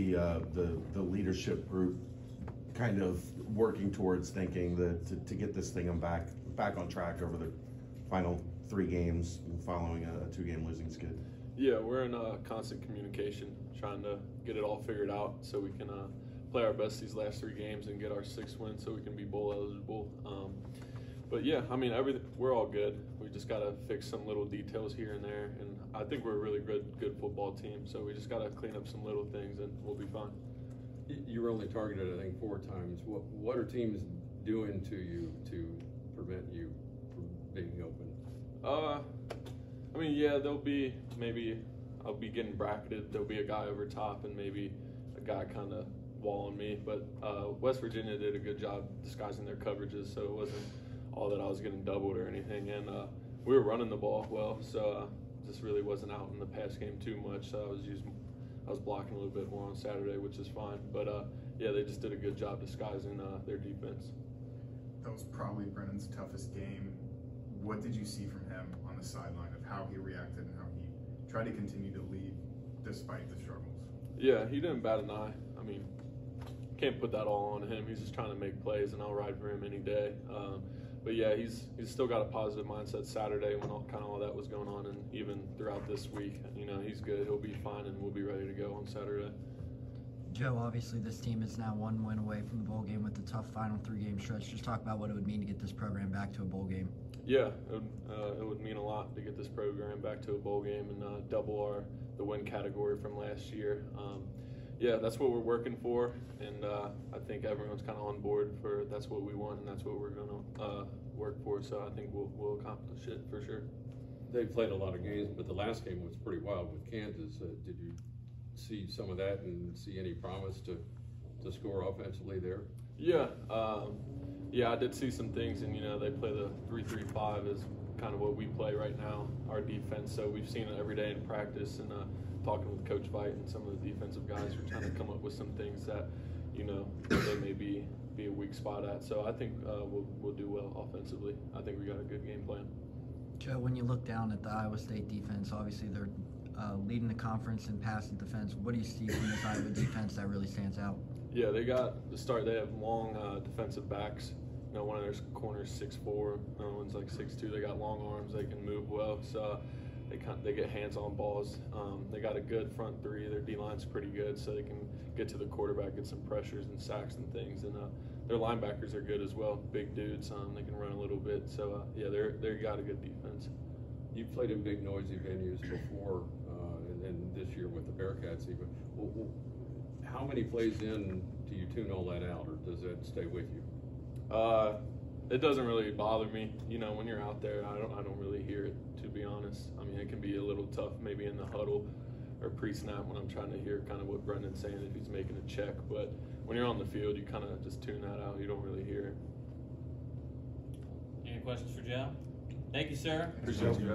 the leadership group kind of working towards thinking that to get this thing back on track over the final 3 games following a 2-game losing skid? Yeah, we're in constant communication, trying to get it all figured out so we can play our best these last 3 games and get our 6th win so we can be bowl eligible. But yeah, I mean, we're all good. We just got to fix some little details here and there, and I think we're a really good football team. So we just got to clean up some little things, and we'll be fine. You were only targeted, I think, 4 times. What are teams doing to you to prevent you from being open? I mean, yeah, I'll be getting bracketed. There'll be a guy over top and maybe a guy kind of walling me. But West Virginia did a good job disguising their coverages, so it wasn't all that I was getting doubled or anything. And we were running the ball well, so just really wasn't out in the pass game too much. So I was blocking a little bit more on Saturday, which is fine. But yeah, they just did a good job disguising their defense. That was probably Brennan's toughest game. What did you see from him on the sideline of how he reacted and how he tried to continue to lead despite the struggles? Yeah, he didn't bat an eye. I mean, can't put that all on him. He's just trying to make plays, and I'll ride for him any day. But yeah, he's still got a positive mindset Saturday when all that was going on, and even throughout this week. You know, he's good. He'll be fine, and we'll be ready to go on Saturday. Joe, obviously this team is now 1 win away from the bowl game with the tough final 3-game stretch. Just talk about what it would mean to get this program back to a bowl game. Yeah, it would mean a lot to get this program back to a bowl game and double the win category from last year. Yeah, that's what we're working for, and I think everyone's kind of on board for that's what we want and that's what we're going to work for. So I think we'll accomplish it for sure. They played a lot of games, but the last game was pretty wild with Kansas. Did you see some of that and see any promise to score offensively there? Yeah, yeah, I did see some things, and you know they play the 3-3-5 is kind of what we play right now, our defense. So we've seen it every day in practice, and talking with Coach Veit and some of the defensive guys, we're trying to come up with some things that you know they may be a weak spot at. So I think we'll do well offensively. I think we got a good game plan. Joe, when you look down at the Iowa State defense, obviously they're leading the conference in passing defense. What do you see from this Iowa defense that really stands out? Yeah, they got the start. They have long defensive backs. You know, one of their corners 6'4", another one's like 6'2". They got long arms. They can move well. So they get hands on balls. They got a good front 3. Their D line's pretty good, so they can get to the quarterback, get some pressures and sacks and things. And their linebackers are good as well. Big dudes. They can run a little bit. So yeah, they got a good defense. You've played in big noisy venues before, and then this year with the Bearcats even. How many plays in do you tune all that out, or does that stay with you? It doesn't really bother me. You know, when you're out there, I don't really hear it, to be honest. I mean, it can be a little tough maybe in the huddle or pre-snap when I'm trying to hear kind of what Brendan's saying if he's making a check. But when you're on the field, you kind of just tune that out. You don't really hear it. Any questions for Joe? Thank you, sir. Appreciate it.